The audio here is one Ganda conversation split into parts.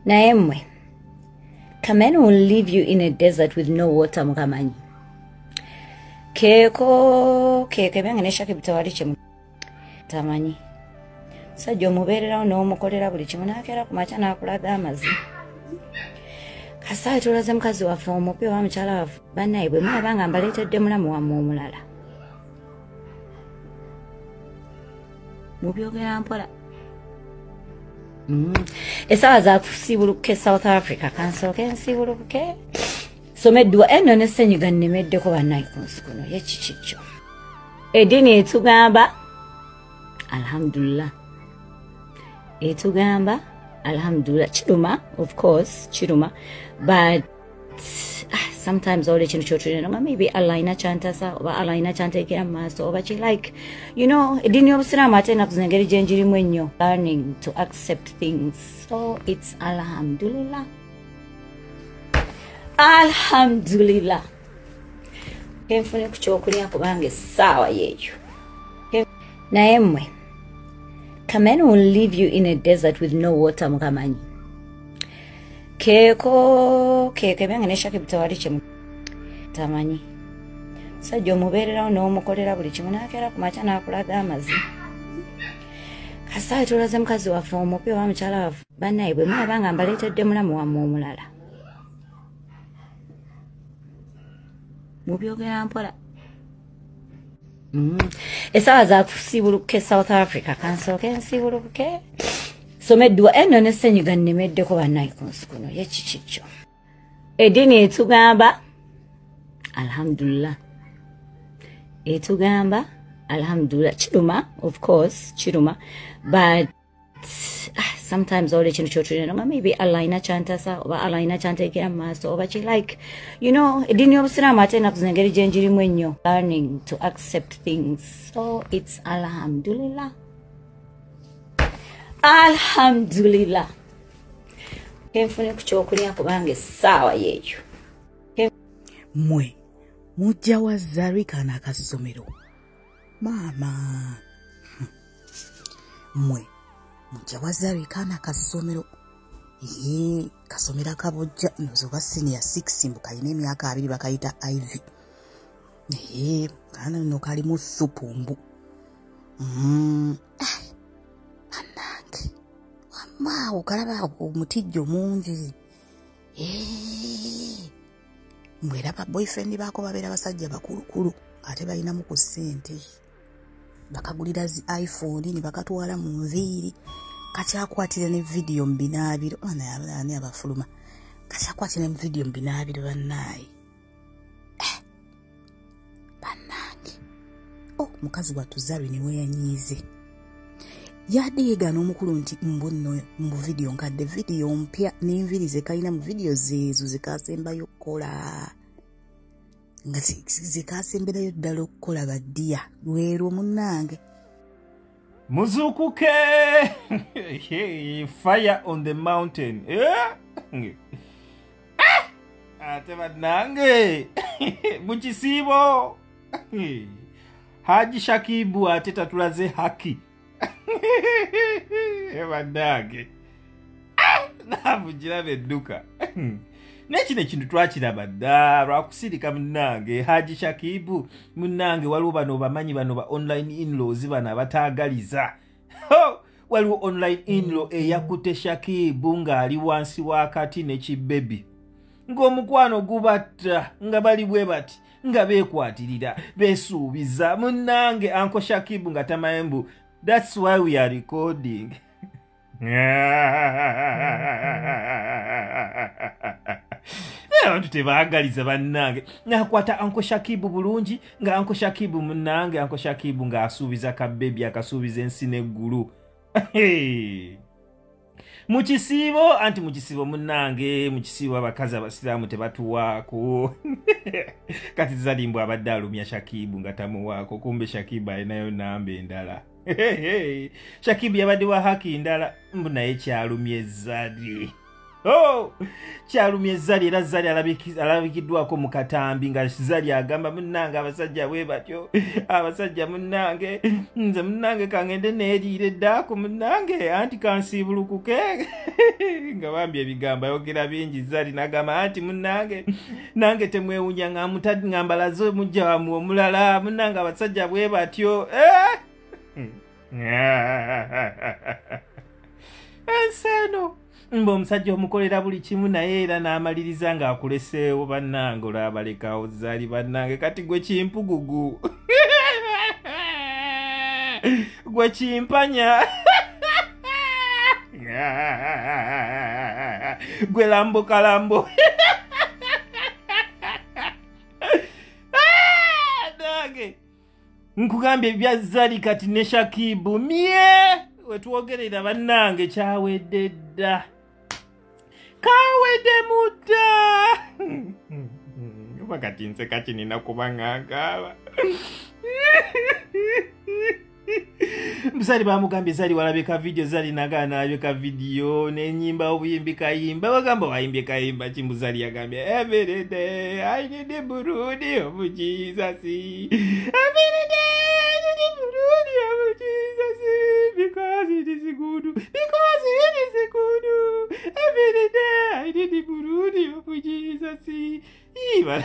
naye mmwe Kamen will leave you in a desert with no water mukamanyi keko byange neshaka bitawali kimu tamanyi sajja omubeererawo n'omukolera buli kimu nakeera ku makya n'akulaga amazi kasawe tulaze mukazi waffe omupya oba mukyala waffe bannaye bwe mulaba nga mbaleetedde mulamu wammwe omulala mubyogera mpola essaawa zakusiibulukuke South Africa kansooke nsiibulukuke someddwa eno n'essenyiga nnemeddeko bannaye ku nsi kuno yekikikyo eddiini etugamba alhamdulillah kiruma of course kiruma but sometimes all ekintu kyotulina nga maybe Allah ina kyantasa oba Allah ina kyanteekera mu maaso oba ki like you know eddiini y'obusiraamu ate enaku zino engeri gye njirimu ennyo learning to accept things so it's alhamdulillah kenfune ku kyokulya kubanga essaawa yeeyo naye mmwe Kamen will leave you in a desert with no water mukamanyi keko byange neshaka bitawali kimu tamanyi sajja omubeererawo n'omukolera buli kimu nakeera ku makya n'akulaga amazi kasawe tulaze mukazi waffe omupya oba mukyala waffe bannaye bwe mulaba nga mbaleetedde mulamu wammwe omulala mubyogera mpola essaawa zakusiibulukuke South Africa kansooke nsiibulukuke someddwa eno n'essenyiga nnemeddeko bannaye ku nsi kuno yekikikyo eddiini etugamba alhamdulillah kiruma of course kiruma but sometimes all ekintu kyotulina nga maybe Allah ina kyantasa oba Allah ina kyanteekera mu maaso oba ki like you know eddiini y'obusiraamu ate enaku zino engeri gye njirimu ennyo learning to accept things so it's alhamdulillah kenfune ku kyokulya kubanga essaawa yeeyo mmwe mujja wa Zarika n'akasomero maama mmwe mujja wa Zarika n'akasomero kasomero akabojja nozoba senior 6 mbu kalina emyaka 2 bakayita IV kana no kalimu supu mbu anange wamaawo kalaba omutijjo mungi mbweraba boyfriend baako babeera basajja bakulukulu ate balinamu ku ssente bakagulira zi iPhone ne bakatwala mu nviiri kacyakwatira ne video mbinaabiro ani abafuluma kacyakwatira ne video mbinaabiro bannaye bannange mukazi wattu Zari niwe yanyiize yadeega n'omukulu nti mbunno mu video nkadde video mpya n'enviiri ze kalina mu video zeezo zikasembayo okukola nga zikasemberayo ddala okukola baddiya lwero munnange muzukuke fire on the mountain ate bannange mukisiibo Haji Shakibu ate tatulaze haki bannange navugira bedduka nekino ekintu twakiraba dda lwakusirika munnange Haji Shakibu munnange waliwo bano bamanyi bano ba online in-laws bano abataagaliza waliwo online in-law eyakutte Shakibu ng'ali wansi wakati nekibebi ng'omukwano gubatta nga bali bwe bati nga beekwatirira beesuubiza munnange Uncle Shakibu nga tamayembu. That's why we are recording. Abantu tebaagaliza bannange nakwata Uncle Shakibu bulungi nga Uncle Shakibu munnange Uncle Shakibu nga asuubiza kabebi akasuubiza ensi n'eggulu mukisiibo anti mukisiibo munnange mukisiibo abakazi abasiraamu tebatuwaako kati zalimbwa abadde alumya Shakibu nga tamuwaako kumbe Shakibu alinayo namba endala Shakibu yabadde wa haki ndala mbu naye kyalumya ezzadde Oh, kyalumye Zali era Zali alabikiddwako mu katambi nga Zali agamba munnange abasajja bwe batyo abasajja munnange nze munnange kangende neeriire eddaako munnange anti kansiibulukuke nga bambi ebigambo ayogera bingi Zali n'agamba anti munnange nange temwewunya ngambalaze mujja wamu omulala munnange abasajja bwe batyo enseno mbo omusajja omukolera buli kimu naye era n'amaliriza ng'akuleseewo bannange olwabalekawo Zali bannange kati gwe kimpugugu gwe kimpanya gwe lambo kalambo nange nkugambye ebya Zali kati ne Shakibu wetwogerera bannange kyawedde dda kawedde mudda oba kati nseka kinina kuba ng'akaaba Zali bamugambye Zali walabika vidiyo Zali nagaana alabika vidiyo n'ennyimba obuyimbi kayimba bagamba wayimbye kayimba kimbu Zali yagambye every day I need the burudi of Jesus every day I need the burudi of Jesus because it is good every day I need the burudi of Jesus iba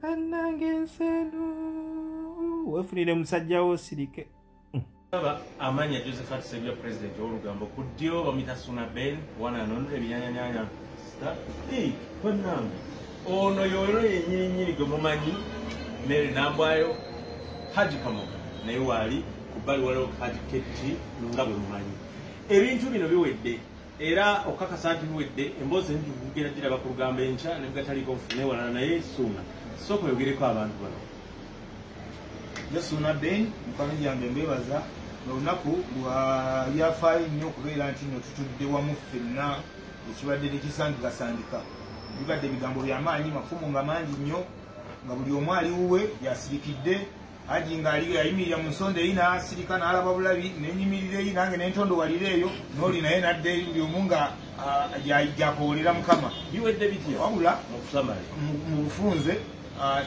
annangenseno wefunire musajja wo sirike aba amanya Josephat Sebya president w'olugambo ku ddyo bamita Suna Ben wana nonde ebinyanyanya sta pannange ono yoyo yennyini gwe mumanyi Mary Nambwayo Haji Kamoga naye waali ku bbali waliwo Haji Ketti nga bwe mumanyi ebintu bino biwedde era okakasa nti biwedde emboozi ntitugenda giraba ku lugambo enkya ne bugataliko nfune walala naye Suna soko yogereko abantu bano Suna Ben mukwano gyange mbebaza olunaku lwayafaayo nnyo okubeera nti nno tutudde wamu ffenna ekibadde tekisandikasandika bibadde bigambo byamaanyi mafumu nga mangi nnyo nga buli omu ali wuwe yasirikidde Haji ng'ali ayimirira mu nsonda eyi n'asirika n'alaba bulabi n'enyimirira eyi nange n'entondowalira eyo n'oli naye nadde buli omu nga jakoolera Mukama biwedde bityo wabula mu bufunze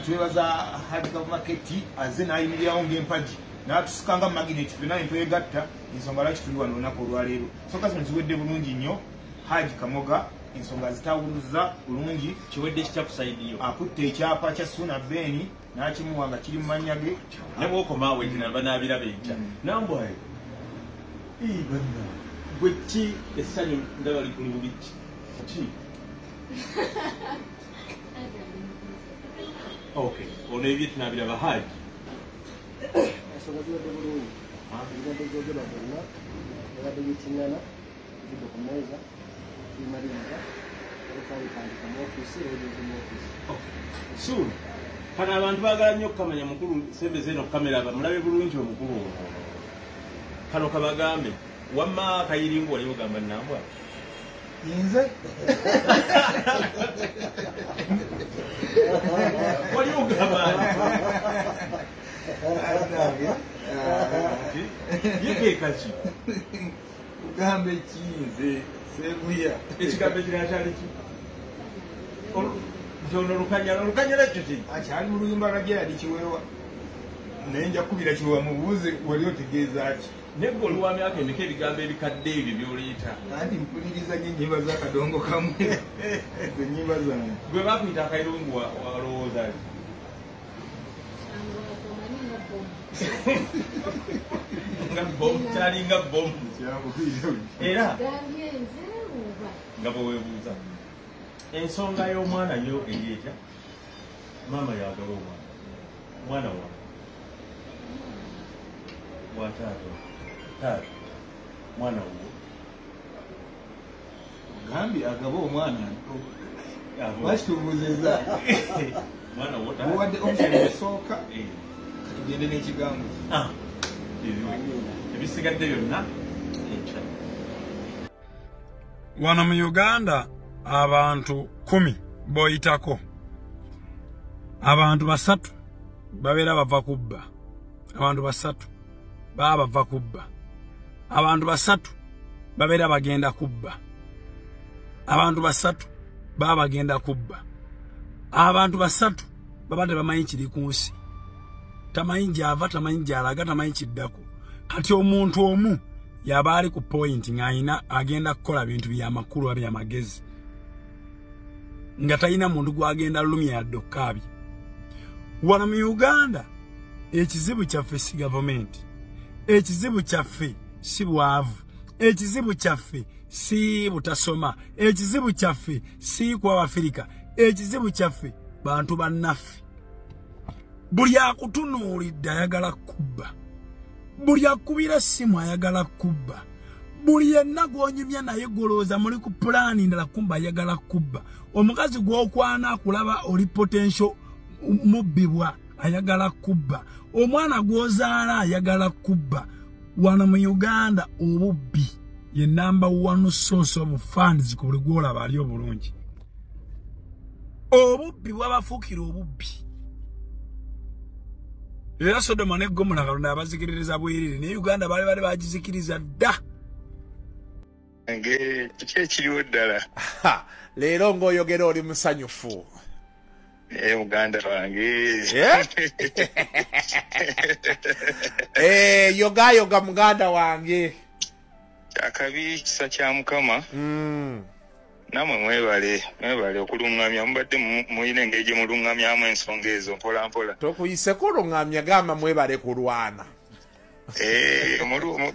twebaza Haji Kamaketi azze n'ayimirirawo ng'empagi n'atusuka nga magineti ffenna ne twegatta ensonga lwaki tuli wano olunaku olwaleero soka zino ziwedde bulungi nnyo Haji Kamoga ensonga zitawuluza bulungi kiwedde kityakusaidiyo akutte ekyapa kya Suna Ben n'akimuwa nga kiri mu mannya ge ne bw'okomaawo ekinaba n'abiraba enkya Nambwayo banna gwe ki essanyu ndaba likuli bubi ki okay ono ebyo tunaabiraba Haji ensonga ziwadde bulungi zibadde zogera bonna ebadde bitingana zidde ku mmeeza zimalinga olukawitandika mu ofiisi olugeze mu ofiisi Suna kano abantu baagala nnyo okukamanya mukulu sembeze eno kamera bamulabe bulungi omukulu ono kano kabagambe wamma kayiringo wali ogamba Nambwa nze wali ogamba yekekaki kugambe kinze sebuya ekigambo ekirala kyali ki ono olukanyala kyo ki akyali mu luyimba lwa Gerald Kiweewa naye nja kukubira Kiweewa mubuuze wali otegeeza ki negwe oli wa myaka emeka ebigambo ebikadde ebyo by'oliita anti mpuliriza nnyo ennyimba z'akadongo kamu ze nnyimba zange gwe bakuyita akayirungu walowooza ki nga bomu kyalinga bomu era nga bwe weebuuza ensonga y'omwana yo eri etya maama yagaba omwana wa taata mwana wo gambye agaba omwana lwaki tubuuzizza mwana wo owadde omusolo esooka katugende n'ekigambo ebisigadde byonna enkya wano mu Uganda abantu 10 boyitako abantu 3 babeera bava kubba abantu 3 baba bava kubba abantu 3 babeera bagenda kubba. Abantu basatu baba bagenda kubba. Abantu basatu baba tebamanyi kiri ku nsi. Tamanyi gyava, tamanyi gyalaga, tamanyi kiddako. Kati omuntu omu yaba ali ku point ng'ayina agenda kukola bintu by'amakulu abya magezi. Nga talina muntu gwagenda lumya yadde okkaabye. Wano mu Uganda ekizibu kyaffe si gavumenti. Ekizibu kyaffe si bwavu. Ekizibu kyaffe si butasoma. Ekizibu kyaffe si kwa Afrika. Ekizibu kyaffe bantu bannaffe. Buli akutunuulidde ayagala kubba. Buli akubira simu ayagala kubba. Buli yenna gw'onyumya naye golooza muli ku pulaani ndala kumba ayagala kubba. Omukazi gw'okwana akulaba oli potential mubbibwa ayagala kubba. Omwana gw'ozaala ayagala kubba. Wano mu Uganda obubbi ye number 1 source of funds ku buli gw'olaba ali obulungi. Obubbi bwabafuukira obubbi. Era Sodoma ne Gomora Katonda abazikiririza bwerere ne Uganda bali bagizikiriza dda. Nge kiriwo ddala. Leero ng'oyogera oli musanyufu. Muganda wange. Yoga muganda wange. Akabi kisa kya Mukama. Namwe mwebale okulungamya mubadde muyina engeri gye mulungamyamu ensonga ezo mpola mpola. Tokuyise kulungamya gamba mwebale kulwana.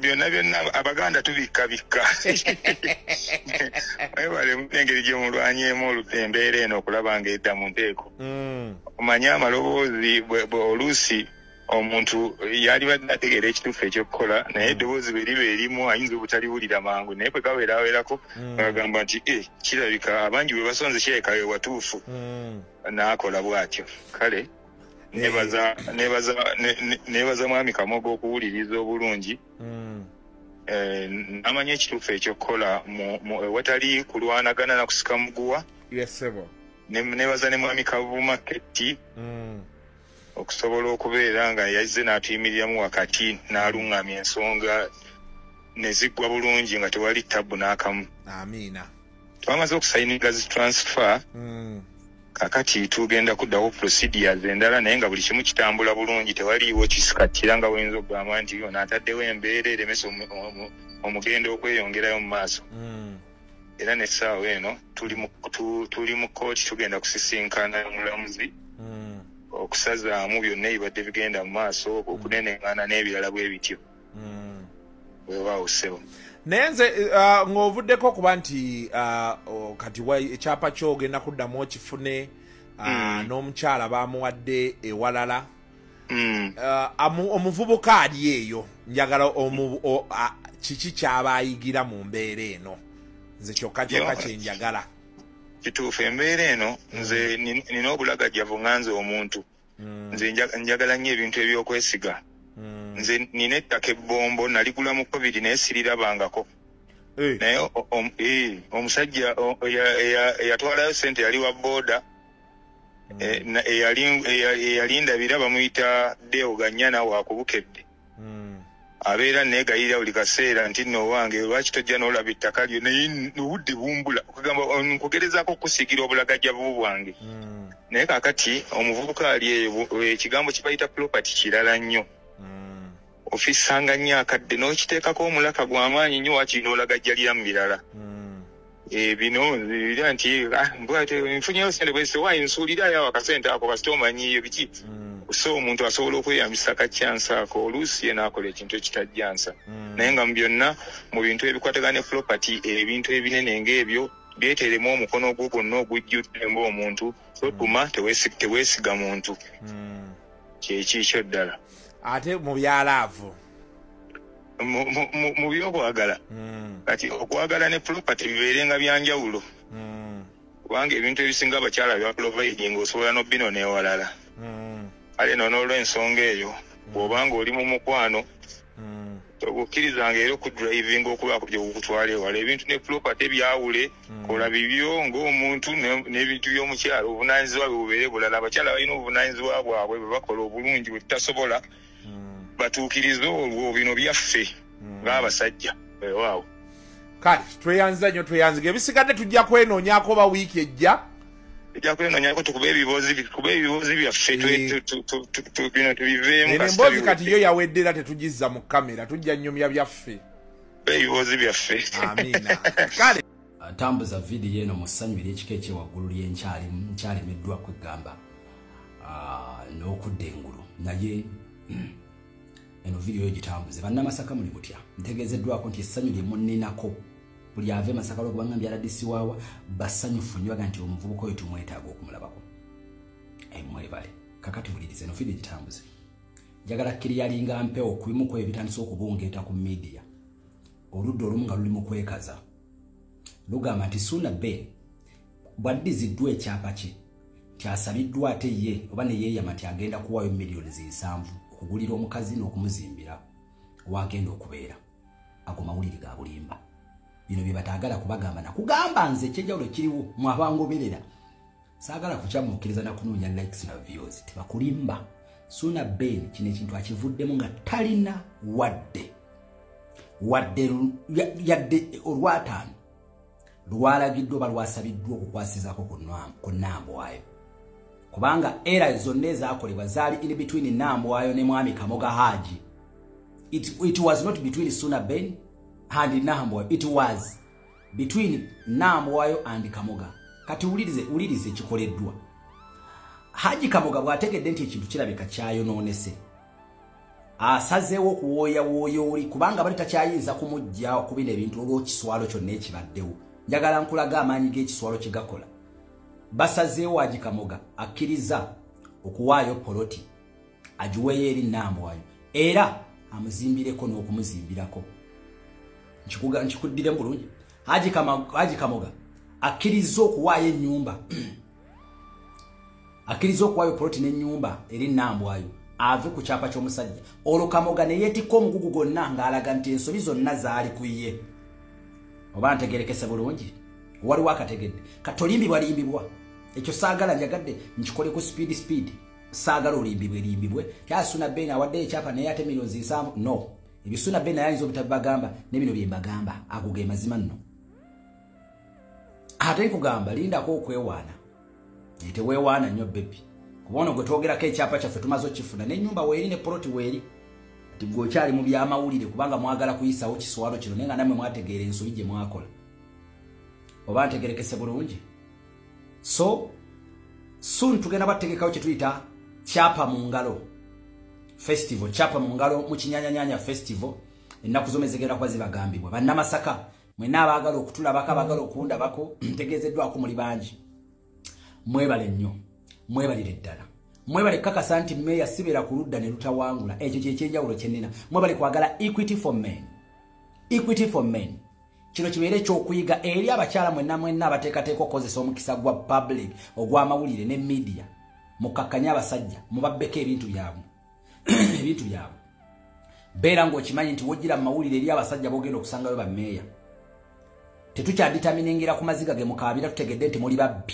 Byonna Abaganda tubikka. Mwebale engeri gye mulwanyemu embeera eno okulaba ng'edda mu nteeko. Omanye amaloboozi oluusi omuntu yali badde ategeera ekituufu ekyokukola naye eddoboozi bwe liba erimu ayinza obutaliwulira mangu naye bwe kaweerawerako agamba nti kirabika abangi bwe basonze kirabika we watuufu n'akola bw'atyo. Kale nebaza mwami Kamogo okuwuliriza obulungi namanya ekituufu ekyokukola watali kulwanagana na kusika muguwa. Nebaza ne mwami Kavuma Ketti okusobola okubeera nga yazze n'atuyimiriramu wakati n'alungamya ensonga ne ziggwa bulungi nga tewali tabu n'akamu. Amiina. Twamaze okusayininga zi transfer kakati tugenda kuddawo procedures endala naye nga buli kimu kitambula bulungi tewaliiwo kisikatira nga wayinza okugamba nti ono ataddewo embeera eremesa omugendo okweyongerayo mu maaso. Era n'essaawa eno tuli mu kooti tugenda kusisinkana omulamuzi okusazaamu byonna ebibadde bigenda mu maaso okunenengana n'ebirala bwe bityo. Weewaawo ssebo. Naye nze ng'ovuddeko okuba nti kati ekyapa ky'ogenda kuddamu okifune n'omukyala bamuwadde ewalala. Omuvubuka ali eyo njagala kiki kyaba ayigira mu mbeera eno nze kyokka kye njagala. Kituufu embeera eno nze nina obulagajjavu nga nze omuntu nze njagala nnyo ebintu ebyokwesiga. Nze nina ettaka ebbombo naligula mu COVID naye sirirabangako. Naye omusajja eyatwalayo ssente yali wa booda eyalindabira bamuyita Deo Ganyana wakubukedde. Abeera neegayirira buli kaseera nti nno wange lwaki tojja n'olaba ettaka lyo naye obudde bumbula okugamba nkugerezaako okukusiigira obulagajjavu bwange. Naye kaakati omuvubuka ali eyo ekigambo kibayita property kirala nnyo. Ofisanga nnyo akadde n'okiteekako omulaka gw'amaanyi nnyo wakiri n'olagajjalira mu birala. Bino nzirira nti nfunyeyo sente bwese wayinsuulirayo akasente ako kasite omanyiyo biki. So omuntu asobola okweyambisa akacyansa ako oluusi ye n'akola ekintu ekitajjansa. Naye nga mu byonna mu bintu ebikwatagana ne property ebintu ebinene ng'ebyo byeteremu omukono gwo gwonna ogujjudde ng'omuntu sotuma teweesiga muntu. Kyekikyo ddala. Ate mu byalaavu mu byokwagala kati okwagala ne property bibeerenga byanjawulo kubanga ebintu ebisinga abakyala byaproviding osobola n'obbino n'ewalala. Ale n'olw'ensonga eyo bw'obanga oli mu mukwano togukkirizanga era okudrivinga okubaako gye bukutwala ewala ebintu ne property ebyawule kola bibyo ng'omuntu n'ebintu by'omukyala obuvunaanyizibwa bwe bubeere bulala. Abakyala balina obuvunaanyizibwa bwabwe bwe bakola obulungi bwe tutasobola batuukirize olwo bino byaffe ng'abasajja. Weewaawo. kale tweyanza nnyo tweyanzige ebisigadde tujja kwenonyako ba wiiki ejja ejja kwenonyako tukube ebibuuzi byaffe tubiveemu emboozi kati yo yawedde era tetugizza mu kamera tujja nnyumya byaffe ebibuuzi byaffe amiina kale tambuza vidiyo eno mu ssanyu ery'ekika ekyewaggulu nkyalemeddwa kwegamba n'okudda engulu naye eno vidiyo yo gitambuze bannamasaka muli mutya ntegeezeddwako nti essanyu lye munninako buli ave masaka lwokubanga mbyaladdisi waawa basanyufu nnyo baga nti omuvubuka oyo tumwetaaga okumulabako mwebale kakati buliriza eno vidiyo gitambuze njagala kkiriyalinga mpewo kubimuko ebitandisa okubungeeta ku midiya oludda olumu nga luli mu kwekaza lugamba nti Suna Ben bwaddiziddwa ekyapa kye kyasabiddwa ate ye oba ne yeeyama nti agenda kuwaayo miliyoni 7 okugulira omukazi n'okumuzimbira wagenda okubeera ago mawulire ga bulimba bino bye bataagala kubagamba nakugamba nze ekyenjawulo kiriwo mwabangoberera saagala kukyamuukiriza nakunoonya likes na views tebakulimba Suna Ben kino ekintu akivuddemu nga talina wadde yadde olwataano lwalagiddwa oba lwasabiddwa okukwasizaako ku Nambwayo kubanga era zonna ezaakolebwa zaali in between Nambwayo ne mwami Kamoga Haji. It was not between Suna Ben and Nambwayo, it was between Nambwayo and Kamoga. Kati ulirize kikoleddwa. Haji Kamoga bw'ategedde nti ekintu kirabika kyayonoonese asazeewo okuwooya oli kubanga bali takyayinza kumujja okubira ebintu olw'ekiswalo kyonna ekibaddewo. Njagala nkulaga amaanyi g'ekiswalo kye gakola. Basazeewo Haji Kamoga akkiriza okuwaayo poloti agiweeyo eri Nambwayo era amuzimbireko n'okumuzimbirako. Nkikuddire bulungi. Haji Kamoga akkiriza okuwaayo ennyumba akkiriza okuwaayo poloti n'ennyumba eri Nambwayo ave ku kyapa ky'omusajja. Olwo Kamoga ne yeetikka omugugu gonna ng'alaga nti ensobi zonna zaali ku ye. Oba ntegerekese bulungi waliwo akategedde katolimbibwa ekyo saagala njagadde nkikoleko speed saagala olimbibwe kya Suna Ben awadde ekyapa naye ate miliyoni 7 no ebyo Suna Ben ayinza obutabagamba ne bino bye mbagamba ago ge mazima nno ate nkugamba lindako okwewaana teweewaana nnyo bebi kubona gwe twogerako ekyapa kyaffe tumaze okifuna n'ennyumba weeri ne poloti weeri ti gwokyali mu byamawulire kubanga mwagala kuyisawo kiswalo kino naye nga nammwe mwategeera ensobi gye mwakola oba ntegerekese bulungi. So soon tugenda bategekawo kye tuyita Kyapa mu Ngalo festival. Kyapa mu Ngalo mu Kinyanyanyanya festival ennaku zomwe zigenda kuba zibagambibwa bannamasaka mwenna abaagala okutulabako abaagala okundabako ntegeezeddwako muli bangi mwebale nnyo mwebalire ddala mwebale kakasa nti meya sibeera ku ludda ne lutawangula ekyo kyekyenjawulo kyennina mwebale kwagala equity for men kino kibeere ekyokuyiga eri abakyala mwenna abateekateeka okukozesa omukisa gwa public ogw'amawulire ne media mukakkanya abasajja mubabbeko ebintu byabwe beera ng'okimanyi nti wojjira mu mawulire eri abasajja bogenda okusangayo bammeeya tetukyaditaminingira ku maziga ge mukaabira tutegedde nti muli babbi.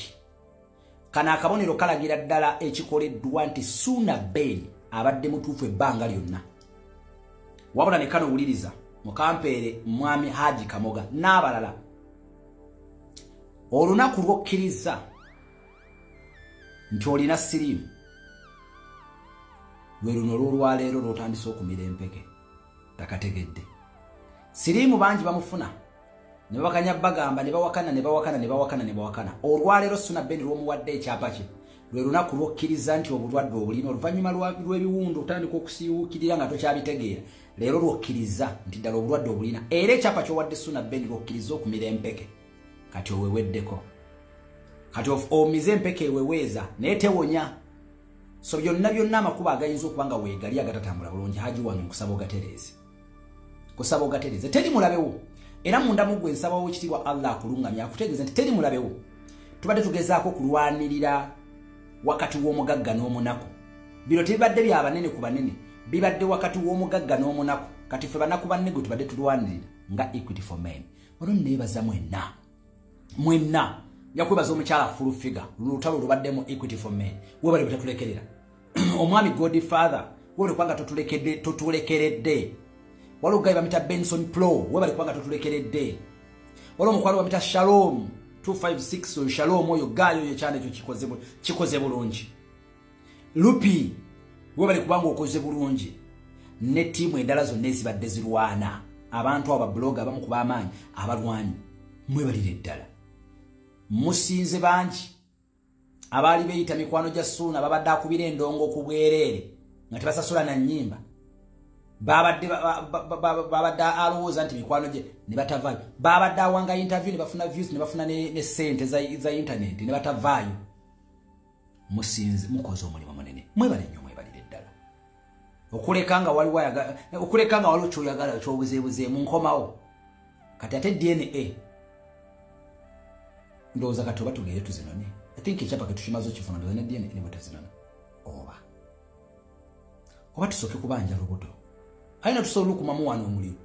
Kano akabonero kalagira ddala ekikoleddwa nti Suna Ben abadde mutuufu ebbanga lyonna wabula ne kano wuliriza mukampeere mwami Haji Kamoga n'abalala olunaku lw'okkiriza nti olina siriimu lwe luno olw'olwaleero lw'otandisa okumira empeke takategedde siriimu bangi bamufuna ne babakanya bagamba ne bawakana olwaleero Suna Ben lw'omuwadde ekyapa kye lwe lunaku lw'okkiriza nti obulwadde obulina oluvannyuma lw'ebiwundu otandika okusiiwuukirira nga tokyabitegeera leero lw'okkiriza nti ddala obulwadde obulina era ekyapa ky'owadde Suna Ben lw'okkiriza okumira empeke kati oweweddeko kati omize empeke eweweeza naye tewonya so byonna amakuba agayinza okuba nga weegali agatatambula bulungi Haji wange nkusaba ogatereze teri mulabewo era munda mugwe nsabawo ekitiibwa Allah akulungamya akutegeeza nti teri mulabewo tubadde tugezaako kulwanirira wakati w'omugagga n'omunaku bino tebibadde bya banene ku banene bibadde wakati w'omugagga n'omunaku kati ffe banaku banne gwe tubadde tulwanirira nga equity for men olwo neebaza mwenna yakwebaza omukyala full figure lutalo lubaddemu equity for men webali butatulekerera omwami Godfather webali kubanga totulekeredde waliwo gayi bamita Benson Pro webali kubanga totulekeredde waliwo omukwano bamita Shalom 256 oyo Shalom oyo gayo oyo kyane ekyo kikoze bulungi. Lupi we bali kubanga okoze bulungi ne tiimu endala zonna ezibadde zirwana abantu ababloga abamu ku b'amaanyi abalwanyi mwebalire eddala musinze bangi abaali beeyita mikwano gya Ssuuna babadde akubira endongo ku bwereere nga tebasasula na nnyimba babadde alowooza nti mikwano gye ne batavaayo babadde awanga interview ne bafuna views ne bafuna ne sente za internet ne batavaayo. Musinze mukoze omulimu munene mwebale nnyo mwebalire eddala okulekanga waliwo kyoyagala kyobuzeebuze mu nkomawo kati ate DNA ndowooza kati oba tugere tuzinone. I think ekyapa ke tukimaze okifuna ndowooza ne DNA ne bwetazinona oba tusooke kubanja lubuto ayina tusobola okumamu wano omuliro.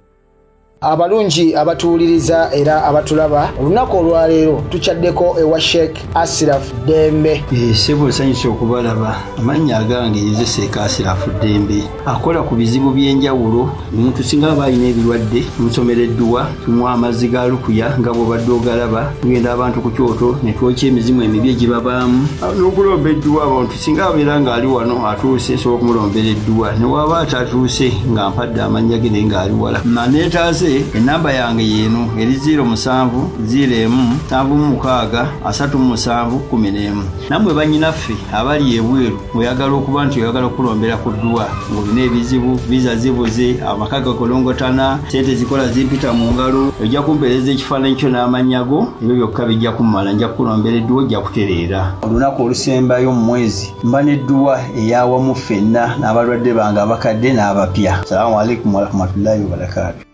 Abalungi abatuuliriza era abatulaba olunaku olwaleero tukyaddeko ewa Sheikh Ashraf Dembe. Sebo sanyusa okubalaba amannya agange Seeka Ashraf Dembe akola ku bizibu by'enjawulo. Omuntu singa aba alina ebirwadde musomereddwa tumuwa amazzi ga lukuya nga bw'obadde ogalaba tugenda abantu ku kyoto ne twokya emizimu emibi egibabaamu n'okulomba edduwa. Abantu singa abeera ng'ali wano atuuse sobola okumulombera edduwa ne waba atatuuse nga mpadde amannya ge naye ng'ali wala naneetaase. Enamba yange yeno eri 0701763711. Namwe banyinaffe abali ebweru oyagala okuba nti oyagala okulombera ku dduwa ng'olina ebizibu visa zibuze amaka gakolongotana sente zikola zimpita mu ngalo ojja kumpeereza ekifaananyi kyo n'amanyago ebyo byokka bijja kummala nja kukulombera edduwa ojja kutereera. Olunaku olusembayo mu mwezi mba n'edduwa eyawamu ffenna n'abalwadde bange abakadde n'abapya. Salaamu alaikum warahmatullahi wabarakatuh.